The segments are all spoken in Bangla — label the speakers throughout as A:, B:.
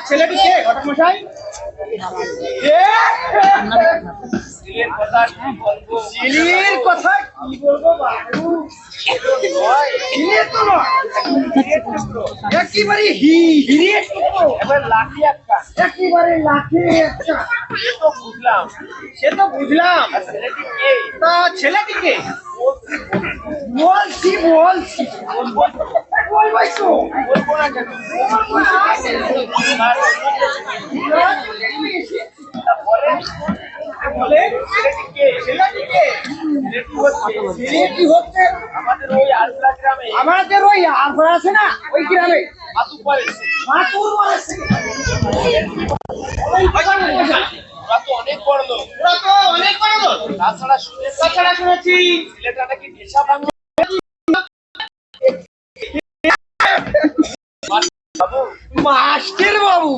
A: ছেলেটি কে ঘটক মশাই? ছেলের কথা কি বলবো বাবু, ছেলে তো নয়, একেবারে হিরে লাঠি একটা, একেবারে লাঠি একটা। সে তো বুঝলাম, তা ছেলেটিকে বলছি বলছি বলবাই তো, বলবো না কেন? আমাদের ওই আরপাড়া আছে না, ওই গ্রামে অনেক বড় লোক, অনেক বড় লোক। তাছাড়া শুনেছি ছেলেটা নাকি নেশা ভাঙে। মাস্টার বাবু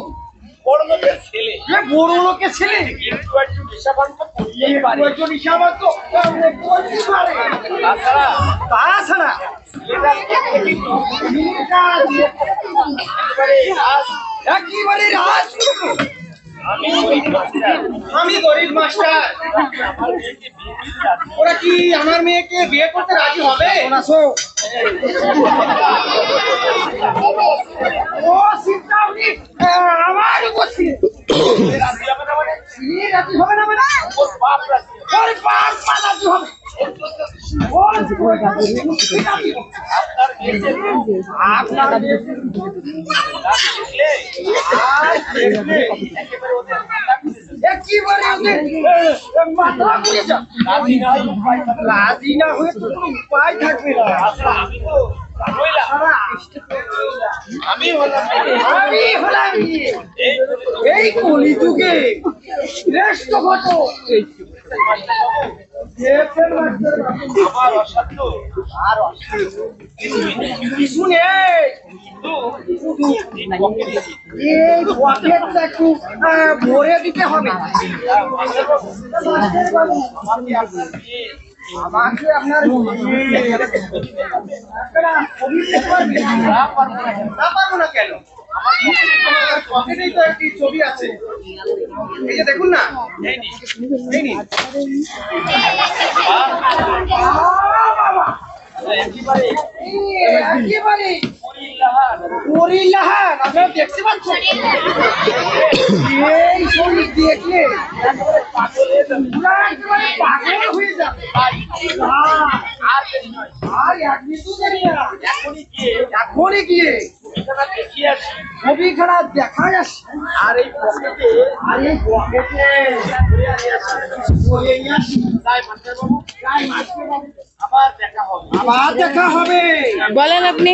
A: বড় লোকের ছেলে, বড় লোকের ছেলে একটু নেশা ভাঙ তো করতেই পারে, নেশা ভাঙ তো করতেই পারে। তাছাড়া একেবারে রাজ। আমি গরিব মাস্টার, ওরা কি আমার মেয়েকে বিয়ে করতে রাজি হবে? ও চিন্তা আমার উপস্থিত রাজি হবে না মানে, রাজি হবে না মানে ওর বাপ রাজি হবে। রাজি না হয়ে তো কোনো উপায় থাকবে না। আমি হলাম এই কলিযুগে শ্রেষ্ঠ ঘটক। কিছু নেই, এই পকেটটা একটু ভরে দিতে হবে। আমাকে আপনার না পারবো না কেন? পকেটেই তো একটি ছবি আছে, এই যে দেখুন না, এই নিন। একেবারে পরিলাহার আপনারা দেখতে পাচ্ছেন। এই ছবি দেখলে পাগল হয়ে যাবে। আর এখনই গিয়ে ছবিখানা দেখাই আসি। আর এই পকেটে আবার দেখা হবে।
B: বলেন আপনি।